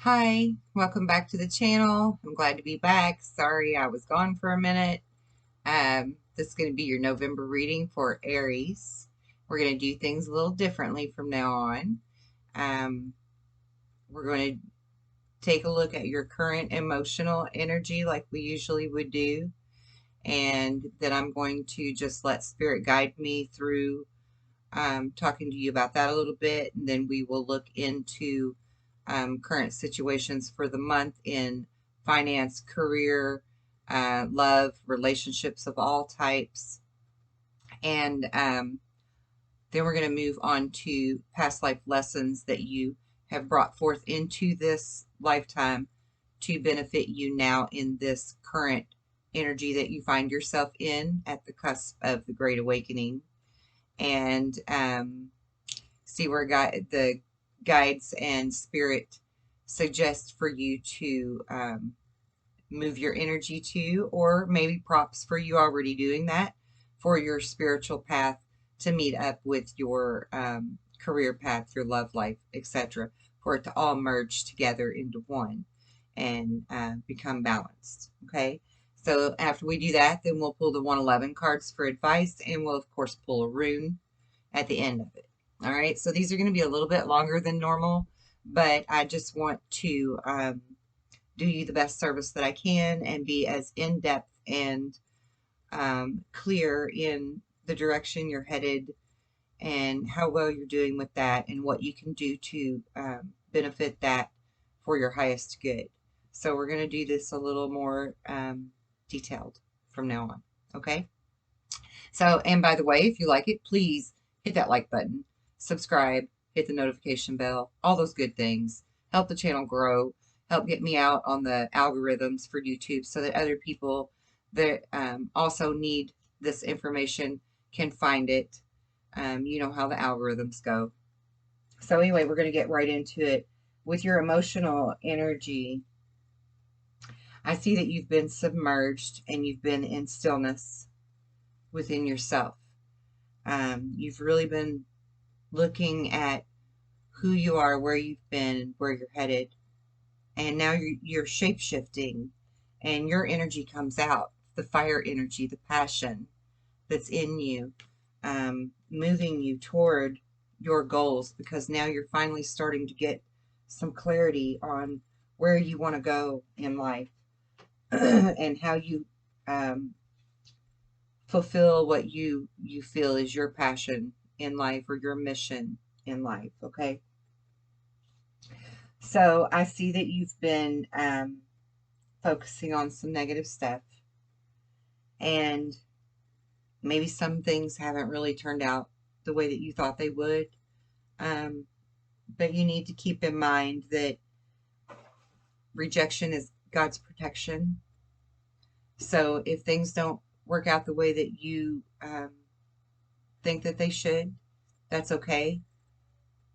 Hi, welcome back to the channel. I'm glad to be back. Sorry I was gone for a minute. This is going to be your November reading for Aries. We're going to do things a little differently from now on. We're going to take a look at your current emotional energy like we usually would do. And then I'm going to just let Spirit guide me through talking to you about that a little bit. And then we will look into current situations for the month in finance, career, love, relationships of all types. And then we're going to move on to past life lessons that you have brought forth into this lifetime to benefit you now in this current energy that you find yourself in at the cusp of the Great Awakening. And see where the guides and spirit suggest for you to move your energy to, or maybe props for you already doing that for your spiritual path to meet up with your career path, your love life, etc., for it to all merge together into one and become balanced. Okay. So after we do that, then we'll pull the 111 cards for advice, and we'll of course pull a rune at the end of it. All right, so these are going to be a little bit longer than normal, but I just want to do you the best service that I can and be as in-depth and clear in the direction you're headed and how well you're doing with that and what you can do to benefit that for your highest good. So we're going to do this a little more detailed from now on, okay? So, and by the way, if you like it, please hit that like button, subscribe, hit the notification bell, all those good things. Help the channel grow, help get me out on the algorithms for YouTube so that other people that also need this information can find it. You know how the algorithms go. So anyway, we're going to get right into it. With your emotional energy, I see that you've been submerged and you've been in stillness within yourself. You've really been looking at who you are, where you've been, where you're headed, and now you're shape shifting, and your energy comes out, the fire energy, the passion that's in you, moving you toward your goals, because now you're finally starting to get some clarity on where you want to go in life and how you fulfill what you feel is your passion in life or your mission in life. Okay, so I see that you've been focusing on some negative stuff, and maybe some things haven't really turned out the way that you thought they would, but you need to keep in mind that rejection is God's protection. So if things don't work out the way that you think that they should, that's okay.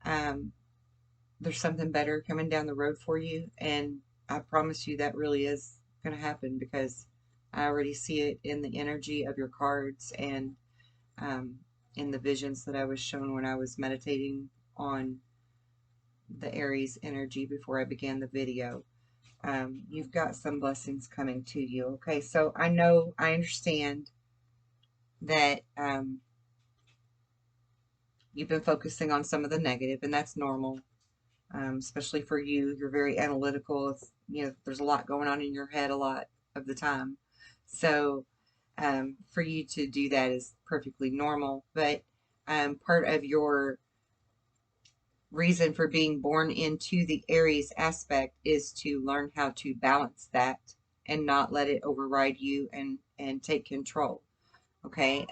There's something better coming down the road for you, and I promise you that really is going to happen, because I already see it in the energy of your cards and in the visions that I was shown when I was meditating on the Aries energy before I began the video. You've got some blessings coming to you. Okay, so I understand that you've been focusing on some of the negative, and that's normal. Especially for you, you're very analytical. It's, there's a lot going on in your head a lot of the time. So for you to do that is perfectly normal. But part of your reason for being born into the Aries aspect is to learn how to balance that and not let it override you and take control. Okay.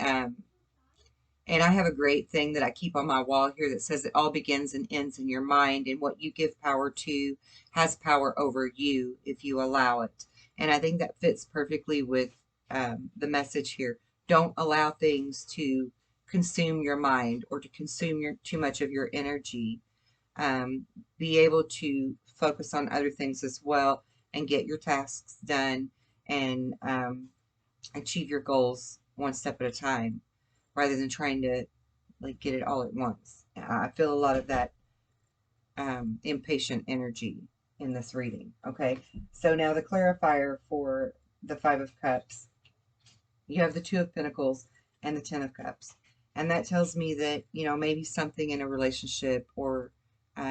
And I have a great thing that I keep on my wall here that says it all begins and ends in your mind, and what you give power to has power over you if you allow it. And I think that fits perfectly with the message here. Don't allow things to consume your mind or to consume too much of your energy. Be able to focus on other things as well and get your tasks done and achieve your goals one step at a time, rather than trying to like get it all at once. I feel a lot of that impatient energy in this reading. Okay, so now the clarifier for the Five of Cups, you have the Two of Pentacles and the Ten of Cups. And that tells me that, you know, maybe something in a relationship or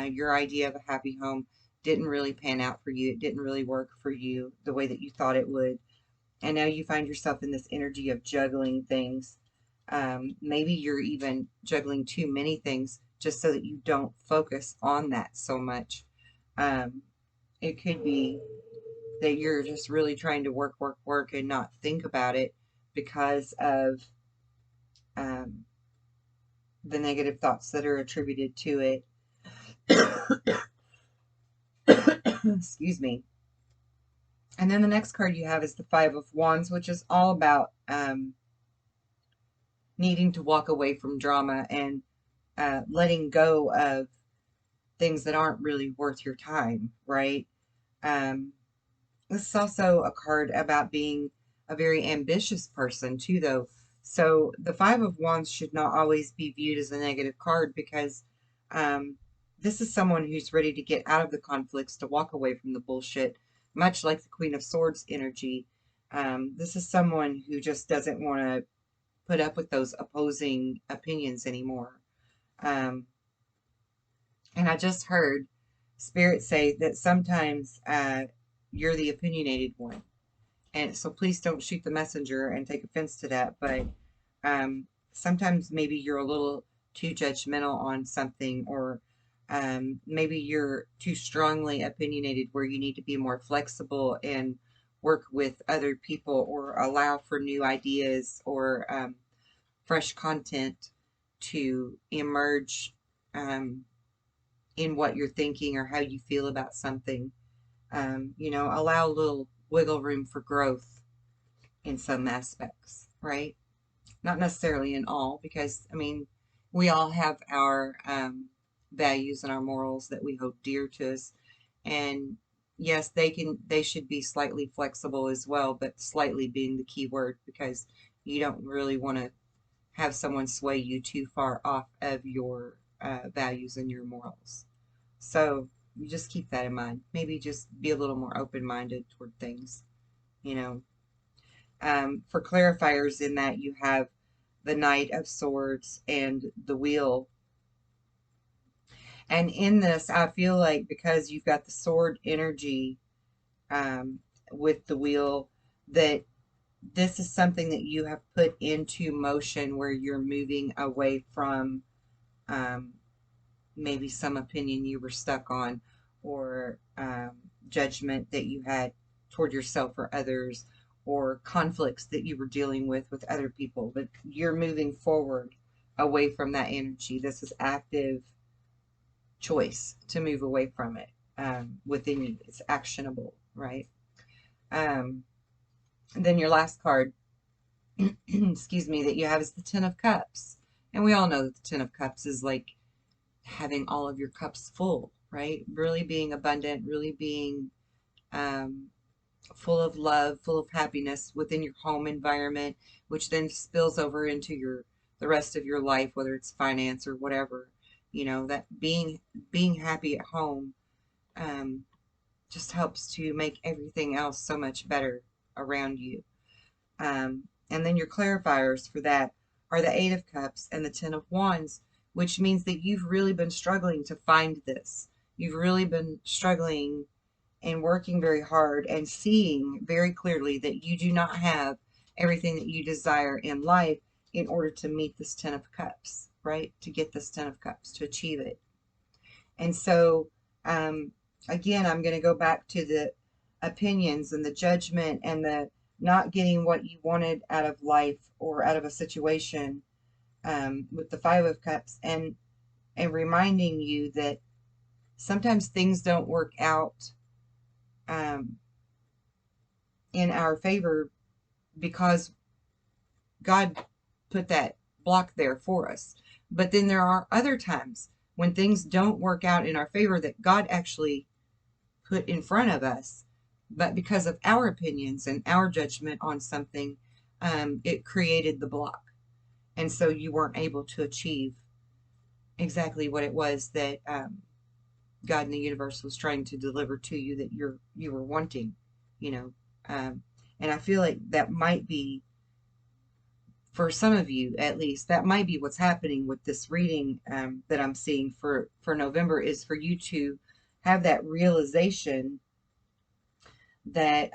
your idea of a happy home didn't really pan out for you. It didn't really work for you the way that you thought it would. And now you find yourself in this energy of juggling things. Maybe you're even juggling too many things just so that you don't focus on that so much. It could be that you're just really trying to work and not think about it because of the negative thoughts that are attributed to it. Excuse me. And then the next card you have is the Five of Wands, which is all about needing to walk away from drama and letting go of things that aren't really worth your time, right? This is also a card about being a very ambitious person too, though. So the Five of Wands should not always be viewed as a negative card, because this is someone who's ready to get out of the conflicts, to walk away from the bullshit, much like the Queen of Swords energy. This is someone who just doesn't want to put up with those opposing opinions anymore. And I just heard Spirit say that sometimes you're the opinionated one. And so please don't shoot the messenger and take offense to that. But sometimes maybe you're a little too judgmental on something, or maybe you're too strongly opinionated where you need to be more flexible and work with other people, or allow for new ideas or fresh content to emerge in what you're thinking or how you feel about something. You know, allow a little wiggle room for growth in some aspects, right? Not necessarily in all, because, I mean, we all have our values and our morals that we hold dear to us. And yes, they should be slightly flexible as well, but slightly being the key word, because you don't really want to have someone sway you too far off of your values and your morals. So you just keep that in mind. Maybe just be a little more open-minded toward things, you know. For clarifiers in that, you have the Knight of Swords and the Wheel. And in this, I feel like because you've got the sword energy with the Wheel, that this is something that you have put into motion, where you're moving away from maybe some opinion you were stuck on, or judgment that you had toward yourself or others, or conflicts that you were dealing with other people. But you're moving forward away from that energy. This is active choice to move away from it within you. It's actionable, right? And then your last card, excuse me, that you have is the Ten of Cups. And we all know that the Ten of Cups is like having all of your cups full, right? Really being abundant, really being full of love, full of happiness within your home environment, which then spills over into the rest of your life, whether it's finance or whatever. You know, that being happy at home just helps to make everything else so much better around you. And then your clarifiers for that are the Eight of Cups and the Ten of Wands, which means that you've really been struggling to find this. You've really been struggling and working very hard and seeing very clearly that you do not have everything that you desire in life in order to meet this Ten of Cups, right? To get this Ten of Cups, to achieve it. And so, again, I'm going to go back to the opinions and the judgment and the not getting what you wanted out of life or out of a situation with the Five of Cups, and reminding you that sometimes things don't work out in our favor because God put that block there for us. But then there are other times when things don't work out in our favor that God actually put in front of us, but because of our opinions and our judgment on something, it created the block. And so you weren't able to achieve exactly what it was that God and the universe was trying to deliver to you that you were wanting, you know. And I feel like that might be, for some of you at least, that might be what's happening with this reading that I'm seeing for November, is for you to have that realization that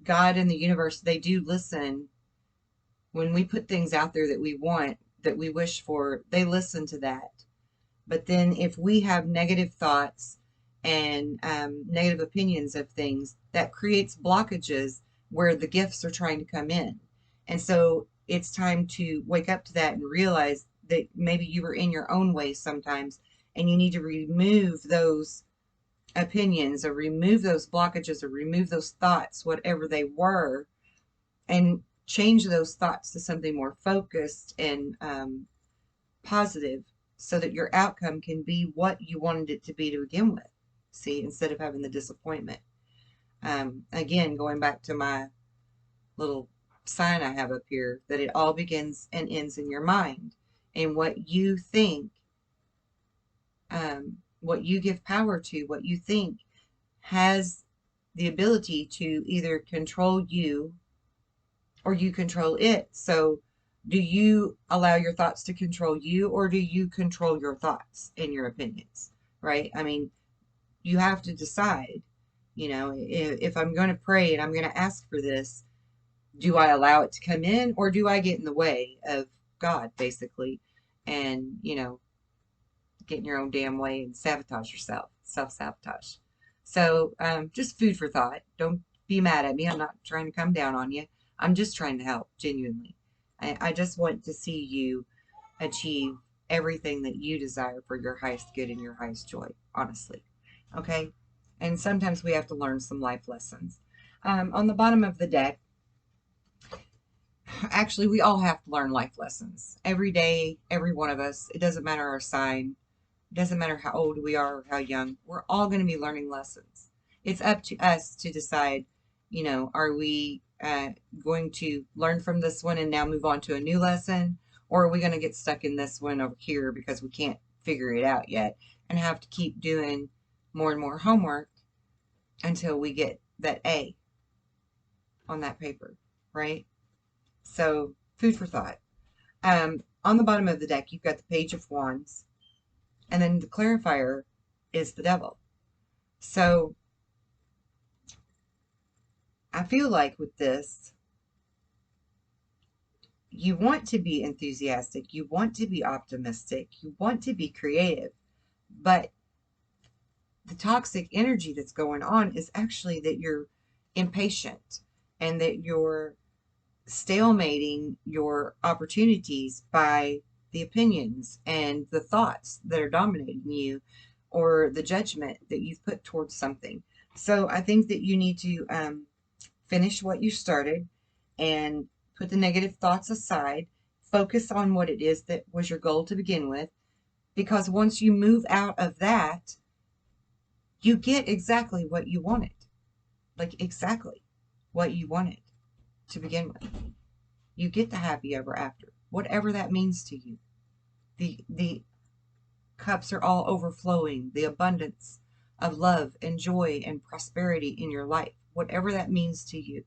God and the universe, they do listen. When we put things out there that we want, that we wish for, they listen to that. But then if we have negative thoughts and negative opinions of things, that creates blockages where the gifts are trying to come in. And so it's time to wake up to that and realize that maybe you were in your own way sometimes, and you need to remove those opinions, or remove those blockages, or remove those thoughts, whatever they were, and change those thoughts to something more focused and positive, so that your outcome can be what you wanted it to be to begin with. See, instead of having the disappointment. Again, going back to my little sign I have up here, that it all begins and ends in your mind. And what you think, what you give power to, what you think has the ability to either control you or you control it. So do you allow your thoughts to control you, or do you control your thoughts and your opinions? Right? I mean, you have to decide, you know, if I'm going to pray and I'm going to ask for this, do I allow it to come in, or do I get in the way of God, basically, and, you know, get in your own damn way and sabotage yourself, self-sabotage. So just food for thought. Don't be mad at me. I'm not trying to come down on you. I'm just trying to help, genuinely. I just want to see you achieve everything that you desire for your highest good and your highest joy, honestly. Okay? And sometimes we have to learn some life lessons. On the bottom of the deck, actually, we all have to learn life lessons. Every day, every one of us. It doesn't matter our sign. It doesn't matter how old we are or how young. We're all going to be learning lessons. It's up to us to decide, you know, are we going to learn from this one and now move on to a new lesson? Or are we going to get stuck in this one over here because we can't figure it out yet and have to keep doing more and more homework until we get that A on that paper, right? So, food for thought. On the bottom of the deck, you've got the Page of Wands, and then the clarifier is the Devil. So, I feel like with this, you want to be enthusiastic, you want to be optimistic, you want to be creative, but the toxic energy that's going on is actually that you're impatient and that you're stalemating your opportunities by the opinions and the thoughts that are dominating you, or the judgment that you've put towards something. So I think that you need to finish what you started and put the negative thoughts aside. Focus on what it is that was your goal to begin with, because once you move out of that, you get exactly what you wanted. Like exactly what you wanted to begin with. You get the happy ever after, whatever that means to you. The cups are all overflowing, the abundance of love and joy and prosperity in your life, whatever that means to you,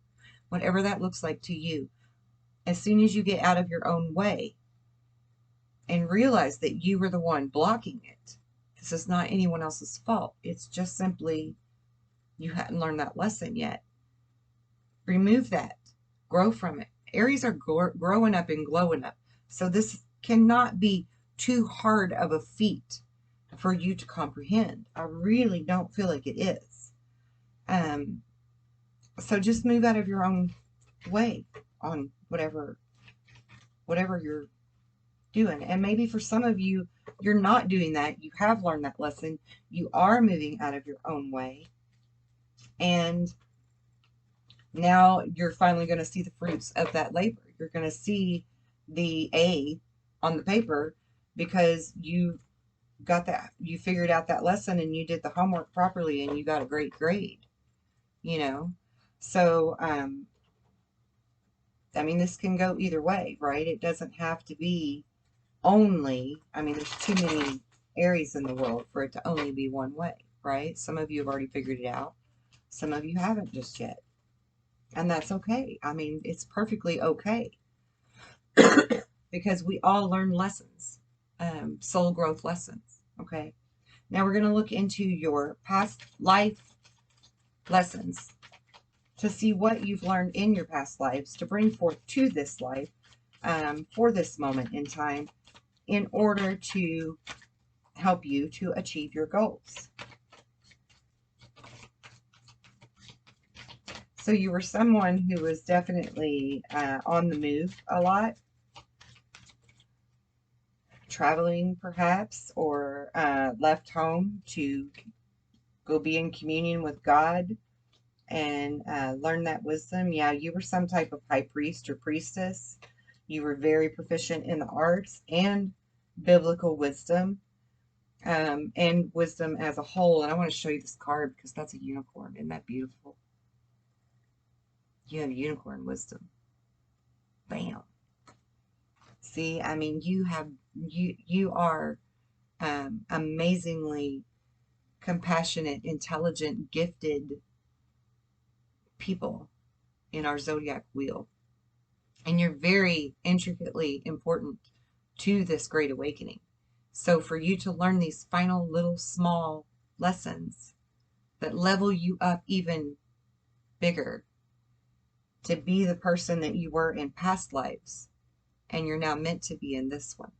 whatever that looks like to you. As soon as you get out of your own way and realize that you were the one blocking it, this is not anyone else's fault. It's just simply you hadn't learned that lesson yet. Remove that. Grow from it. Aries are growing up and glowing up. So this cannot be too hard of a feat for you to comprehend. I really don't feel like it is. So just move out of your own way on whatever you're doing. And maybe for some of you, you're not doing that. You have learned that lesson. You are moving out of your own way. And now you're finally going to see the fruits of that labor. You're going to see the A on the paper because you got that, you figured out that lesson and you did the homework properly and you got a great grade, you know? So, I mean, this can go either way, right? It doesn't have to be only, I mean, there's too many Aries in the world for it to only be one way, right? Some of you have already figured it out. Some of you haven't just yet. And that's okay. I mean, it's perfectly okay because we all learn lessons, soul growth lessons, okay? Now we're going to look into your past life lessons to see what you've learned in your past lives to bring forth to this life for this moment in time in order to help you to achieve your goals. So you were someone who was definitely on the move a lot, traveling perhaps, or left home to go be in communion with God and learn that wisdom. Yeah, you were some type of high priest or priestess. You were very proficient in the arts and biblical wisdom, and wisdom as a whole. And I want to show you this card because that's a unicorn. Isn't that beautiful? You have unicorn wisdom. Bam. See, I mean, you are amazingly compassionate, intelligent, gifted people in our zodiac wheel. And you're very intricately important to this great awakening. So for you to learn these final little small lessons that level you up even bigger to be the person that you were in past lives, and you're now meant to be in this one,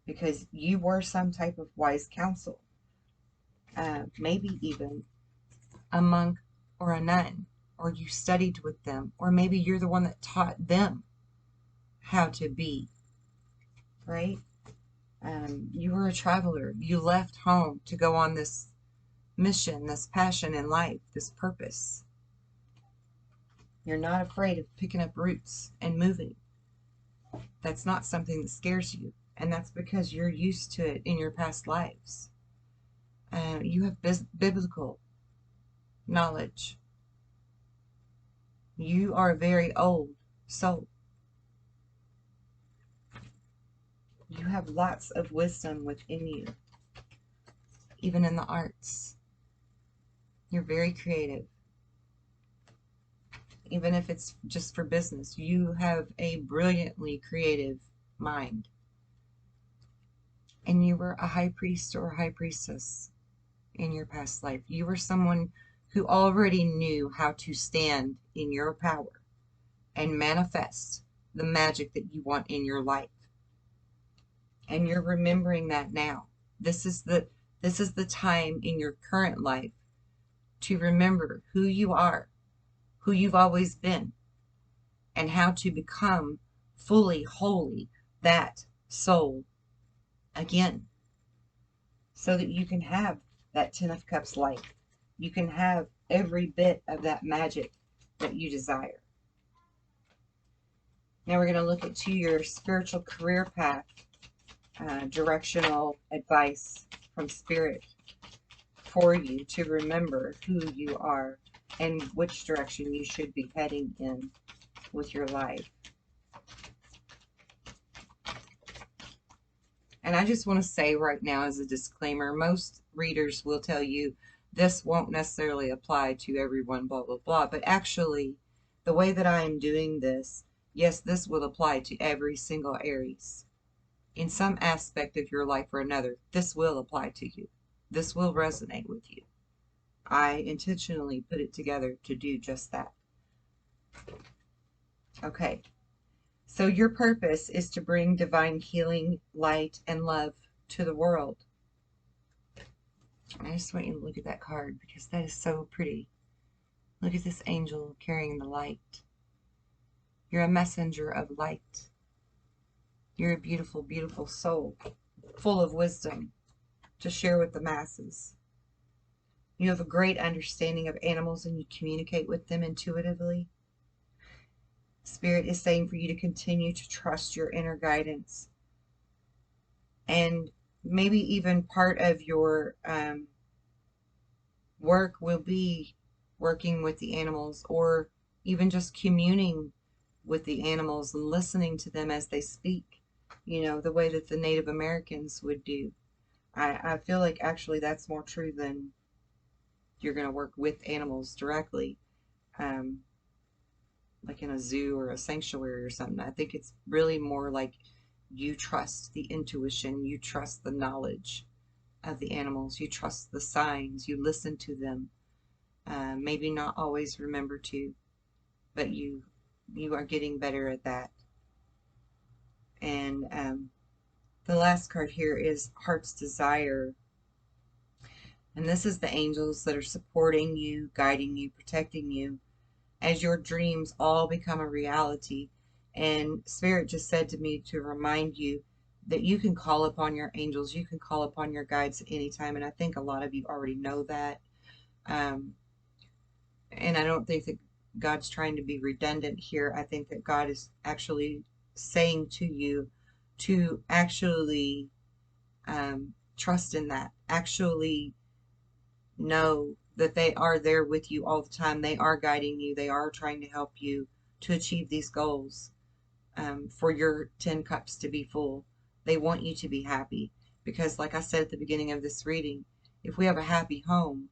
because you were some type of wise counsel, maybe even a monk or a nun, or you studied with them, or maybe you're the one that taught them how to be, right? You were a traveler. You left home to go on this mission, this passion in life, this purpose. You're not afraid of picking up roots and moving. That's not something that scares you. And that's because you're used to it in your past lives. You have biblical knowledge. You are a very old soul. You have lots of wisdom within you, even in the arts. You're very creative. Even if it's just for business, you have a brilliantly creative mind. And you were a high priest or a high priestess in your past life. You were someone who already knew how to stand in your power and manifest the magic that you want in your life. And you're remembering that now. This is the time in your current life to remember who you are, who you've always been, and how to become fully holy, that soul again, so that you can have that 10 of Cups light. You can have every bit of that magic that you desire. Now we're going to look into your spiritual career path, directional advice from Spirit for you to remember who you are and which direction you should be heading in with your life. And I just want to say right now as a disclaimer, most readers will tell you this won't necessarily apply to everyone, blah, blah, blah. But actually, the way that I am doing this, yes, this will apply to every single Aries. In some aspect of your life or another, this will apply to you. This will resonate with you. I intentionally put it together to do just that. Okay. So your purpose is to bring divine healing, light, and love to the world. I just want you to look at that card because that is so pretty. Look at this angel carrying the light. You're a messenger of light. You're a beautiful, beautiful soul, full of wisdom to share with the masses. You have a great understanding of animals and you communicate with them intuitively. Spirit is saying for you to continue to trust your inner guidance. And maybe even part of your work will be working with the animals, or even just communing with the animals and listening to them as they speak, you know, the way that the Native Americans would do. I feel like actually that's more true than you're going to work with animals directly, um, like in a zoo or a sanctuary or something. I think it's really more like you trust the intuition, you trust the knowledge of the animals, you trust the signs, you listen to them. Maybe not always remember to, but you are getting better at that. And the last card here is Heart's Desire. And this is the angels that are supporting you, guiding you, protecting you as your dreams all become a reality. And Spirit just said to me to remind you that you can call upon your angels, you can call upon your guides at any time. And I think a lot of you already know that. And I don't think that God's trying to be redundant here. I think that God is actually saying to you to actually trust in that, actually know that they are there with you all the time. They are guiding you. They are trying to help you to achieve these goals, for your 10 cups to be full. They want you to be happy because, like I said at the beginning of this reading, if we have a happy home,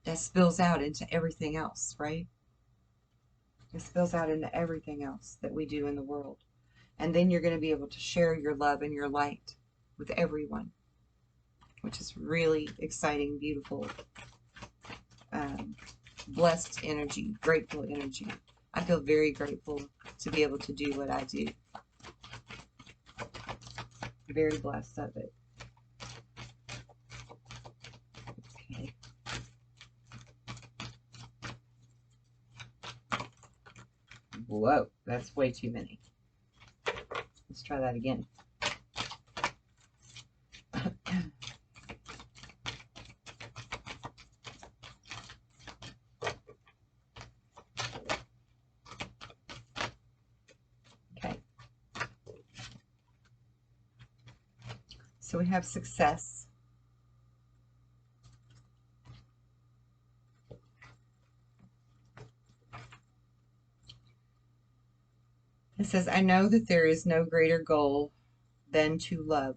that spills out into everything else, right? It spills out into everything else that we do in the world. And then you're going to be able to share your love and your light with everyone, which is really exciting, beautiful, blessed energy, grateful energy. I feel very grateful to be able to do what I do. Very blessed of it. Okay. Whoa, that's way too many. Let's try that again. Okay. So we have success. It says, I know that there is no greater goal than to love.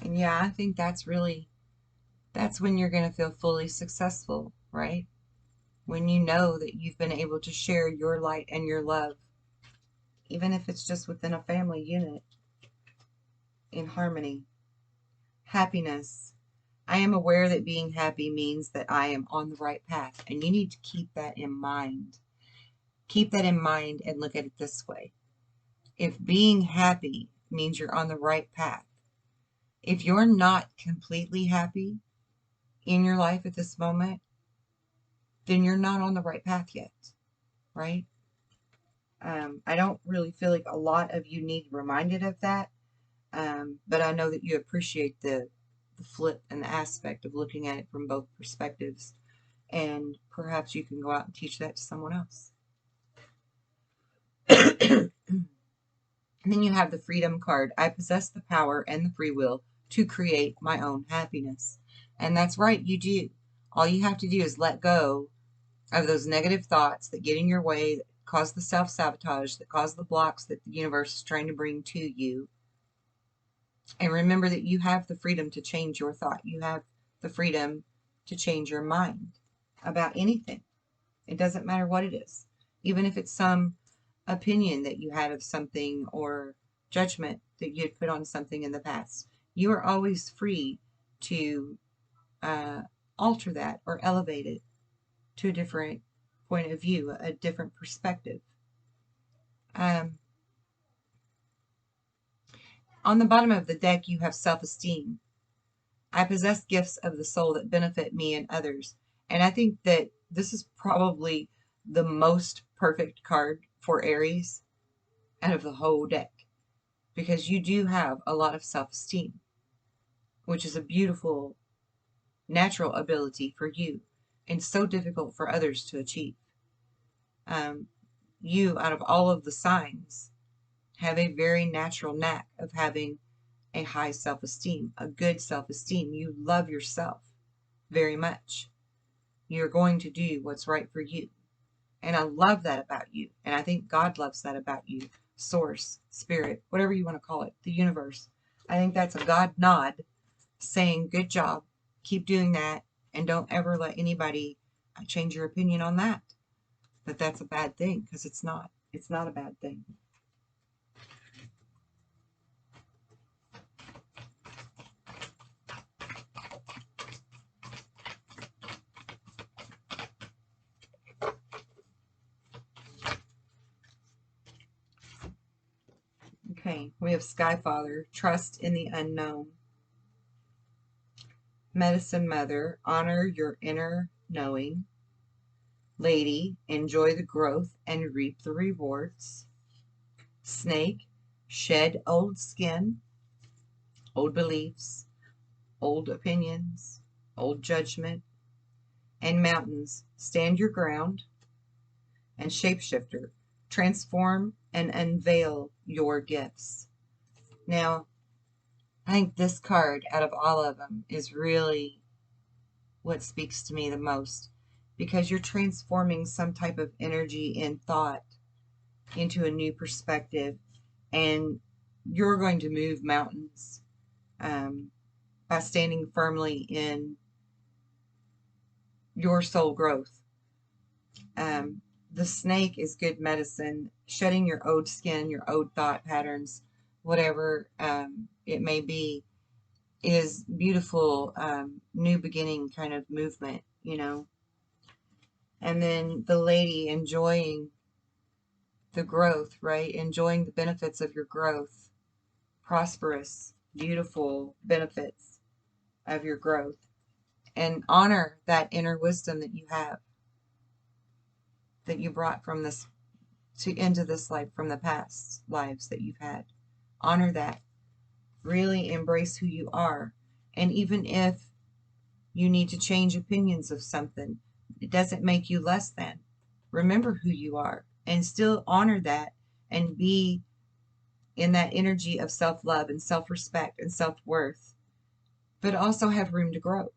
And yeah, I think that's when you're going to feel fully successful, right? When you know that you've been able to share your light and your love, even if it's just within a family unit, in harmony. Happiness. I am aware that being happy means that I am on the right path, and you need to keep that in mind. Keep that in mind and look at it this way. If being happy means you're on the right path, if you're not completely happy in your life at this moment, then you're not on the right path yet, right? I don't really feel like a lot of you need reminded of that, but I know that you appreciate the flip and the aspect of looking at it from both perspectives, and perhaps you can go out and teach that to someone else. And then you have the freedom card. I possess the power and the free will to create my own happiness. And that's right, you do. All you have to do is let go of those negative thoughts that get in your way, that cause the self-sabotage, that cause the blocks that the universe is trying to bring to you. And remember that you have the freedom to change your thought. You have the freedom to change your mind about anything. It doesn't matter what it is. Even if it's some opinion that you had of something or judgment that you had put on something in the past. You are always free to alter that or elevate it to a different point of view, a different perspective. On the bottom of the deck, you have self-esteem. I possess gifts of the soul that benefit me and others. And I think that this is probably the most perfect card for Aries out of the whole deck, because you do have a lot of self-esteem, which is a beautiful natural ability for you and so difficult for others to achieve. You, out of all of the signs, have a very natural knack of having a high self-esteem, a good self-esteem. You love yourself very much. You're going to do what's right for you. And I love that about you. And I think God loves that about you. Source, spirit, whatever you want to call it, the universe I think that's a God nod saying, good job, keep doing that, and don't ever let anybody change your opinion on that. That that's a bad thing, because it's not. It's not a bad thing. Okay, we have Sky Father, trust in the unknown. Medicine Mother, honor your inner knowing. Lady, enjoy the growth and reap the rewards. Snake, shed old skin, old beliefs, old opinions, old judgment. And Mountains, stand your ground. And Shapeshifter, transform and unveil your gifts. Now, I think this card out of all of them is really what speaks to me the most, because you're transforming some type of energy and thought into a new perspective, and you're going to move mountains by standing firmly in your soul growth. The snake is good medicine, shedding your old skin, your old thought patterns, whatever it may be, is beautiful, new beginning kind of movement, you know. And then the lady, enjoying the growth, right? Enjoying the benefits of your growth, prosperous, beautiful benefits of your growth, and honor that inner wisdom that you have, that you brought from this into this life, from the past lives that you've had. Honor that. Really embrace who you are. And even if you need to change opinions of something, it doesn't make you less than. Remember who you are and still honor that, and be in that energy of self-love and self-respect and self-worth, but also have room to grow.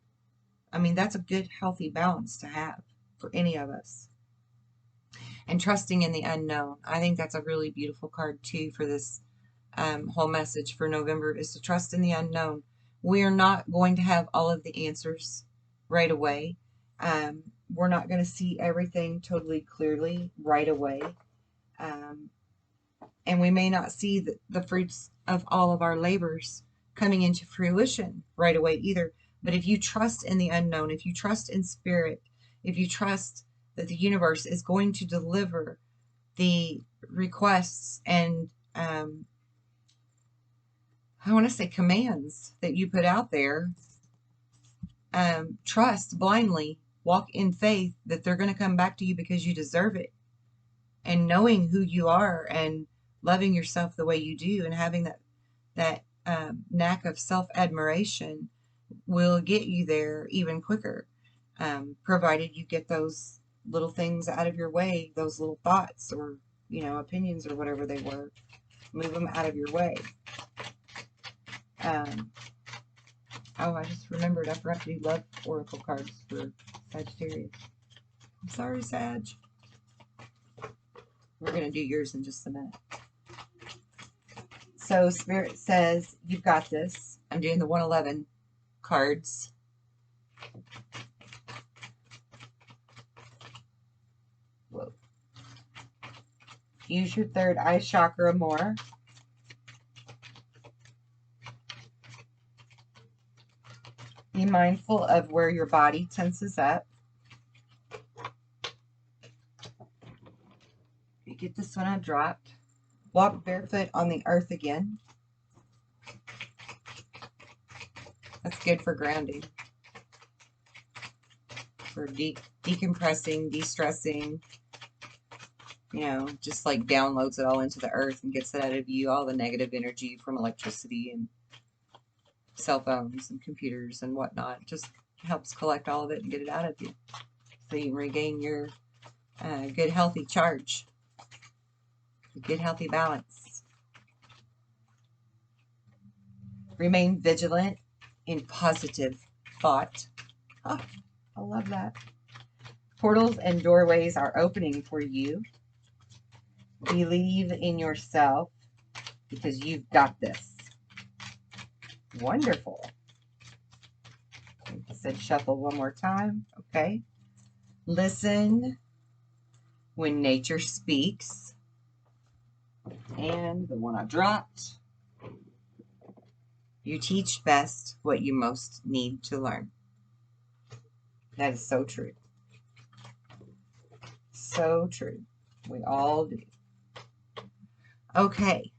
I mean, that's a good, healthy balance to have for any of us. And trusting in the unknown. I think that's a really beautiful card too for this whole message for November, is to trust in the unknown. We are not going to have all of the answers right away. We're not going to see everything totally clearly right away. And we may not see the fruits of all of our labors coming into fruition right away either. But if you trust in the unknown, if you trust in spirit, if you trust that the universe is going to deliver the requests and I want to say commands that you put out there, trust blindly, walk in faith that they're going to come back to you because you deserve it. And knowing who you are and loving yourself the way you do, and having that knack of self-admiration will get you there even quicker, provided you get those little things out of your way, those little thoughts or, you know, opinions or whatever they were. Move them out of your way. Oh, I just remembered, I forgot to do love oracle cards for Sagittarius. I'm sorry, Sag. We're going to do yours in just a minute. So Spirit says, you've got this. I'm doing the 111 cards. Whoa. Use your third eye chakra more. Be mindful of where your body tenses up. You get this one I dropped. Walk barefoot on the earth again. That's good for grounding. For decompressing, de-stressing. You know, just like downloads it all into the earth and gets it out of you, all the negative energy from electricity and cell phones and computers and whatnot. Just helps collect all of it and get it out of you, so you can regain your good healthy charge, good healthy balance. Remain vigilant in positive thought. Oh, I love that. Portals and doorways are opening for you. Believe in yourself, because you've got this. Wonderful. Like I said, shuffle one more time. Okay. Listen when nature speaks. And the one I dropped. You teach best what you most need to learn. That is so true. So true. We all do. Okay.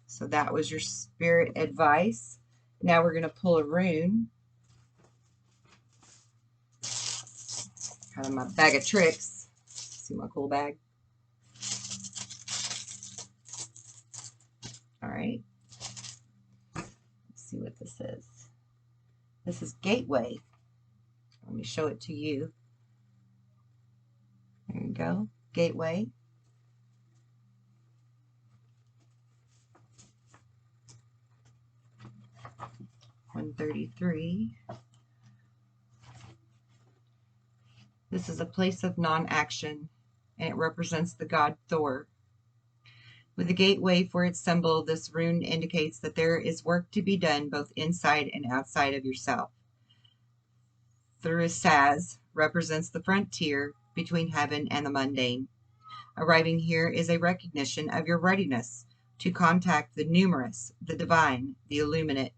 So that was your spirit advice. Now we're going to pull a rune out of my bag of tricks. See my cool bag? All right. Let's see what this is. This is Gateway. Let me show it to you. There you go. Gateway. $133. This is a place of non-action, and it represents the god Thor. With the gateway for its symbol, this rune indicates that there is work to be done both inside and outside of yourself. Through Saz represents the frontier between heaven and the mundane. Arriving here is a recognition of your readiness to contact the numerous, the divine, the illuminate,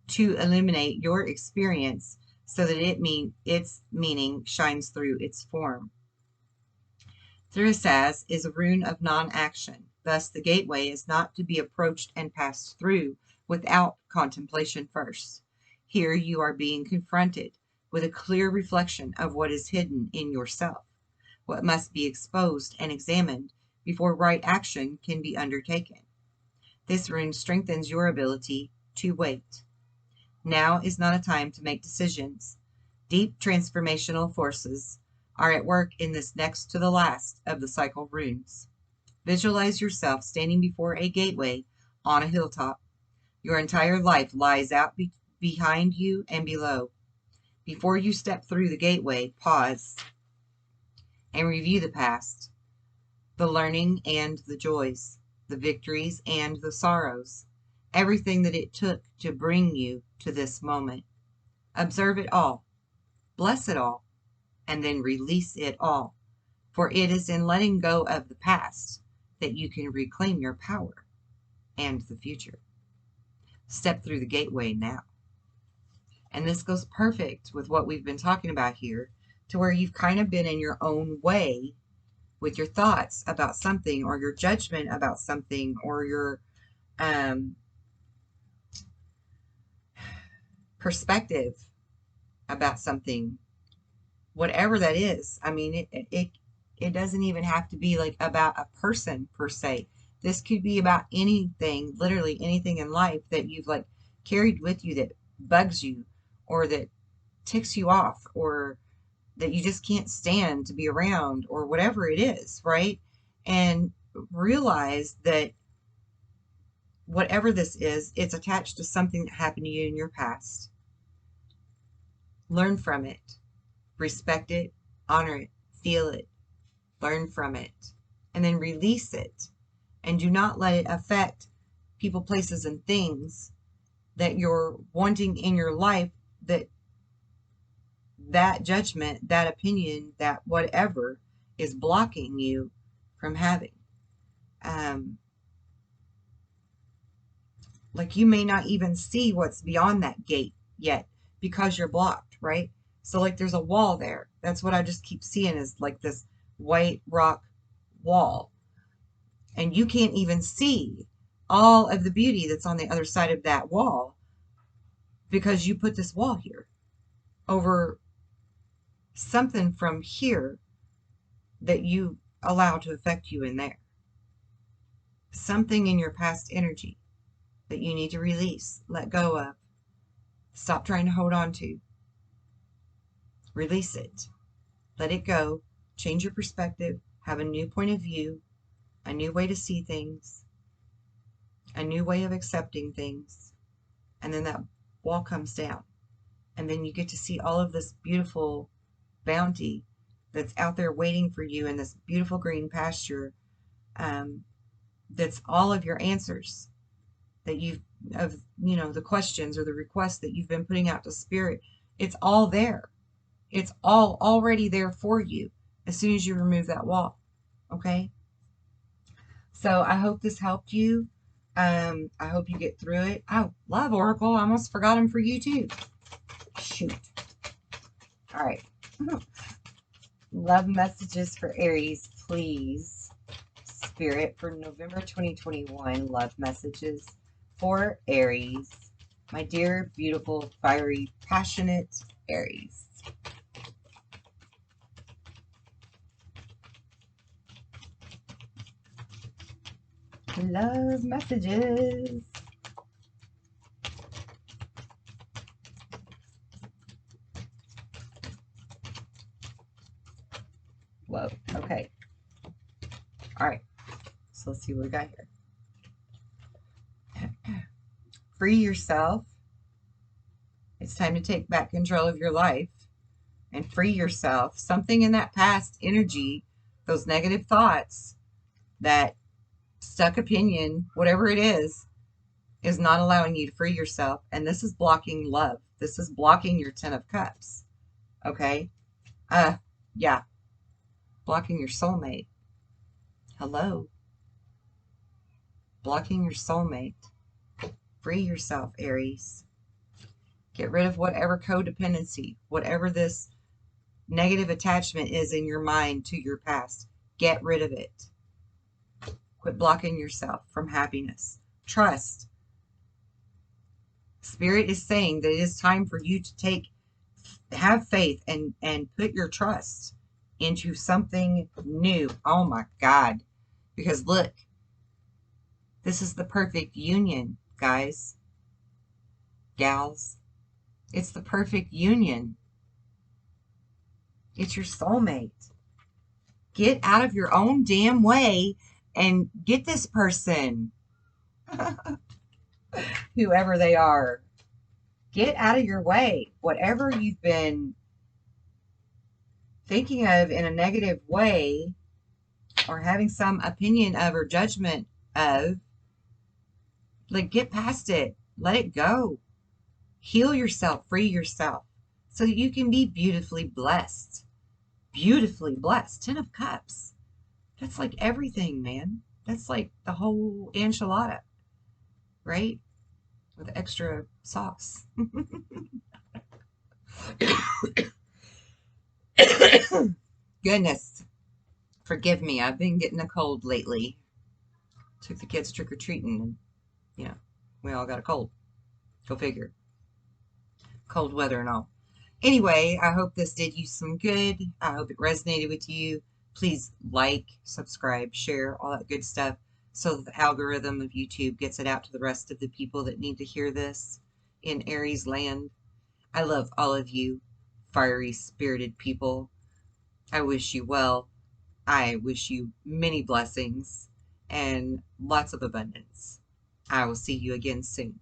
to illuminate your experience so that its meaning shines through its form. Thurisaz is a rune of non-action. Thus, the gateway is not to be approached and passed through without contemplation first. Here you are being confronted with a clear reflection of what is hidden in yourself, what must be exposed and examined before right action can be undertaken. This rune strengthens your ability to wait. Now is not a time to make decisions. Deep transformational forces are at work in this next to the last of the cycle runes. Visualize yourself standing before a gateway on a hilltop. Your entire life lies out behind you and below. Before you step through the gateway, pause and review the past, the learning and the joys, the victories and the sorrows, everything that it took to bring you to this moment. Observe it all, bless it all, and then release it all. For it is in letting go of the past that you can reclaim your power and the future. Step through the gateway now. And this goes perfect with what we've been talking about here, to where you've kind of been in your own way with your thoughts about something, or your judgment about something, or your perspective about something, whatever that is. I mean, it doesn't even have to be like about a person per se. This could be about anything, literally anything in life that you've like carried with you that bugs you, or that ticks you off, or that you just can't stand to be around, or whatever it is, right? And realize that whatever this is, it's attached to something that happened to you in your past. Learn from it, respect it, honor it, feel it, learn from it, and then release it. And do not let it affect people, places, and things that you're wanting in your life, that judgment, that opinion, that whatever is blocking you from having. Like you may not even see what's beyond that gate yet because you're blocked, right? So like there's a wall there. That's what I just keep seeing, is like this white rock wall. And you can't even see all of the beauty that's on the other side of that wall because you put this wall here over something from here that you allow to affect you in there. Something in your past energy that you need to release, let go of, stop trying to hold on to. Release it. Let it go. Change your perspective. Have a new point of view, a new way to see things, a new way of accepting things. And then that wall comes down. And then you get to see all of this beautiful bounty that's out there waiting for you in this beautiful green pasture. That's all of your answers that you've of, you know, the questions or the requests that you've been putting out to spirit. It's all there. It's all already there for you as soon as you remove that wall. Okay? So I hope this helped you. I hope you get through it. Oh, love Oracle. I almost forgot them for you too. Shoot. All right. Love messages for Aries, please. Spirit, for November 2021. Love messages for Aries. My dear, beautiful, fiery, passionate Aries. Love messages. Whoa. Okay. All right. So let's see what we got here. Free yourself. It's time to take back control of your life and free yourself. Something in that past energy, those negative thoughts, that stuck opinion, whatever it is not allowing you to free yourself. And this is blocking love. This is blocking your 10 of Cups. Okay? Yeah. Blocking your soulmate. Hello? Blocking your soulmate. Free yourself, Aries. Get rid of whatever codependency, whatever this negative attachment is in your mind to your past. Get rid of it. Quit blocking yourself from happiness. Trust. Spirit is saying that it is time for you to have faith and put your trust into something new. Oh my God. Because look, this is the perfect union, guys, gals. It's the perfect union. It's your soulmate. Get out of your own damn way and get this person. Whoever they are. Get out of your way. Whatever you've been thinking of in a negative way or having some opinion of or judgment of, like, get past it. Let it go. Heal yourself. Free yourself so that you can be beautifully blessed. Beautifully blessed. 10 of Cups. That's like everything, man. That's like the whole enchilada, right? With extra sauce. Goodness. Forgive me. I've been getting a cold lately. Took the kids trick-or-treating and, you know, we all got a cold. Go figure. Cold weather and all. Anyway, I hope this did you some good. I hope it resonated with you. Please like, subscribe, share, all that good stuff so that the algorithm of YouTube gets it out to the rest of the people that need to hear this in Aries land. I love all of you, fiery spirited people. I wish you well. I wish you many blessings and lots of abundance. I will see you again soon.